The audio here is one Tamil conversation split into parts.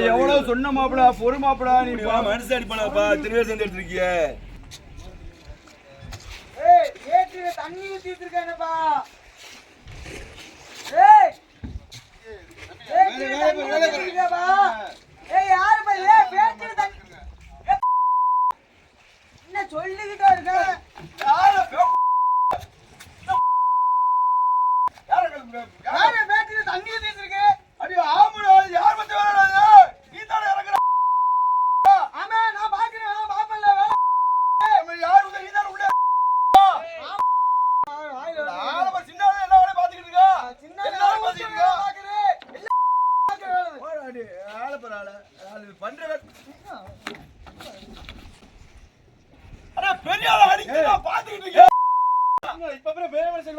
எவ்வளவு சொன்ன மாப்பிளா பொறு மாப்பிளா நீ மனசு அடிப்பானாப்பா திருவே சேர்ந்து எடுத்துருக்கிய தண்ணி ஊத்திட்டு இருக்கேன்ப்பா சொல்லிக்கிட்டா இருக்க தண்ணி ஊத்திட்டு இருக்கு பெரிய ஆள் அடிக்கிறா பாத்துக்கிட்டு இருக்கேன் இப்ப பெரிய மனுஷன்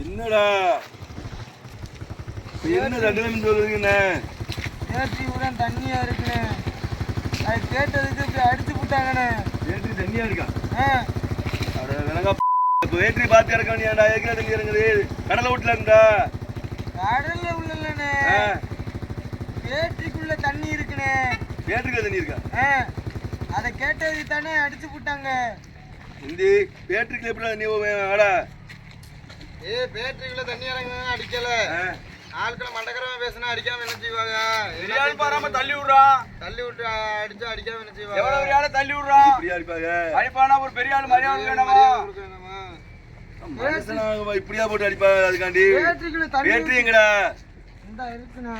என்னடா என்ன ரெண்டு சொல்லுறீங்கண்ணே பேட்டரி கூட தண்ணியா இருக்குண்ணே அது கேட்டதுக்கு இப்படி அடிச்சு போட்டாங்கண்ணே பேட்டரி தண்ணியா இருக்கா விலங்கா பேட்டரி பார்த்து இறக்க வேண்டியாண்டா ஏற்கனவே தண்ணி இறங்குது கடலை வீட்டுல இருந்தா கடல்ல உள்ளண்ணே பேட்டரிக்குள்ள தண்ணி இருக்குண்ணே பேட்டரிக்குள்ள தண்ணி இருக்கா அதை கேட்டதுக்கு தானே அடிச்சு போட்டாங்க இந்த பேட்டரிக்குள்ள எப்படி தண்ணி ஆடா பேட்டரிக்குள்ள தண்ணி இறங்க அடிக்கல ஆட்களை மண்டக்கரமா பேசினா அடிக்காம என்ன செய்வாங்க பெரியாள் பாராம தள்ளி விடுறா தள்ளி விட்டு அடிச்சா அடிக்காம என்ன செய்வாங்க எவ்வளவு பெரிய ஆள தள்ளி விடுறா இப்படியா இருப்பாங்க அடிப்பானா ஒரு பெரிய ஆள் மரியாதை வேணுமா மனுஷனாக இப்படியா போட்டு அடிப்பாங்க அதுக்காண்டி பேட்டரிக்குள்ள தண்ணி பேட்டரி எங்கடா இந்த இருக்குண்ணா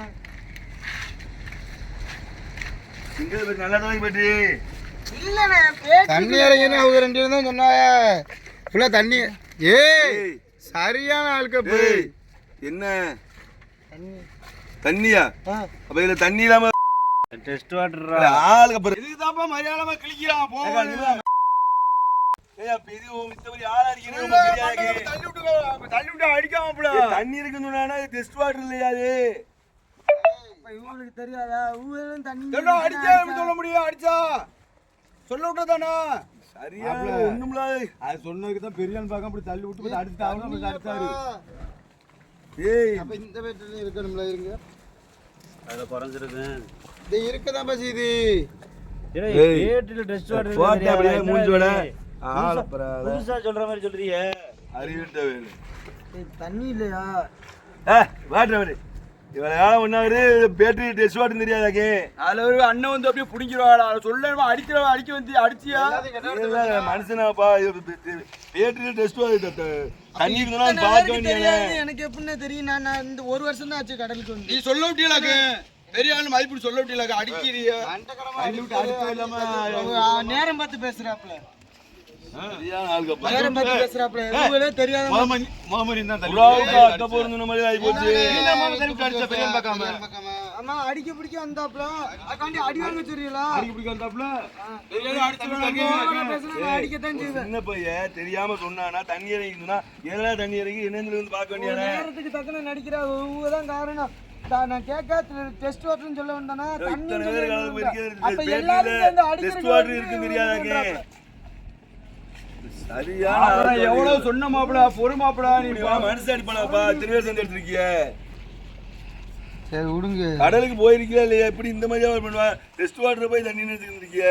இங்க நல்லா தான் பேட்டரி இல்லண்ணே தண்ணி இறங்கினா அவங்க ரெண்டு பேரும் தான் சொன்னாங்க ஃபுல்லா தண்ணி ஏய் சரியான ஆளுக்கு போய் என்ன தண்ணியா அப்ப இதுல தண்ணி இல்லாம டெஸ்ட் வாட்டர் ஆளுக்கு அப்புறம் இதுதான்ப்பா மரியாதை கிளிக்கிறான் போங்க தள்ளி விட்டு அடிக்காம தண்ணி இருக்குன்னு டெஸ்ட் வாட்டர் இல்லையா அது இவங்களுக்கு தெரியாதா ஊரும் தண்ணி அடிச்சா சொல்ல முடியும் அடிச்சா சொல்ல விட்டா தானே சரியா ஒண்ணுமில்ல அது சொன்னதுக்கு தான் பெரிய பார்க்க அப்படி தள்ளி விட்டு அடிச்சுட்டாங்க அடிச்சாரு ஏய் அப்ப இந்த பேட்டரி இருக்கணும்ல இருங்க அதுல குறைஞ்சிருக்கு இது இருக்கதான் பசி இது பேட்டரியில டெஸ்ட் வாட்டர் போட்டா அப்படியே மூஞ்சி வட புதுசா சொல்ற மாதிரி சொல்றீங்க அறிவிட்ட வேலை தண்ணி இல்லையா வாட்டர் இவளை ஒன்னாவது பேட்டரி டெஸ்ட் வாட்டர் தெரியாதாக்கே அதுல ஒரு அண்ணன் வந்து அப்படியே புடிங்கிடுவாடா சொல்ல அடிக்க வந்து அடிச்சியா மனுஷனாப்பா பேட்டரி டெஸ்ட் தண்ணி இருந்தாலும் பார்க்க வேண்டிய எனக்கு எப்படின்னு தெரியும் நான் இந்த ஒரு வருஷம் தான் ஆச்சு கடலுக்கு வந்து நீ சொல்ல விட்டீங்களாக்கு பெரிய ஆளு மதிப்பு சொல்ல விட்டீங்களாக்கு அடிக்கிறீங்க நேரம் பார்த்து பேசுறாப்ல நேரம் பார்த்து பேசுறாப்ல எதுவுமே தெரியாத அம்மா அடிக்க பிடிக்க வந்தாப்ல அக்காண்டி அடி வாங்க தெரியல அடிக்கத்தான் செய்வேன் சின்ன பையன் தெரியாம சொன்னானா தண்ணி இறங்கினா ஏதா தண்ணி இறங்கி என்னன்னு வந்து பார்க்க வேண்டிய நேரத்துக்கு தக்கன நடிக்கிறா தான் காரணம் நான் கேட்க டெஸ்ட் வாட்டர்னு சொல்ல வந்தானா அப்ப எல்லாரும் இருக்கு தெரியாதாக்கே எவ்வளவு சொன்ன மாப்பிளா பொறு மாப்பிளா நீ மனசு அடிப்பானாப்பா திருவே சேர்ந்து எடுத்துருக்கிய சரி விடுங்க கடலுக்கு போயிருக்கியா இல்லையா எப்படி இந்த மாதிரியா பண்ணுவா டெஸ்ட் வாட்டர் போய் தண்ணி எடுத்துக்கிட்டு இருக்கிய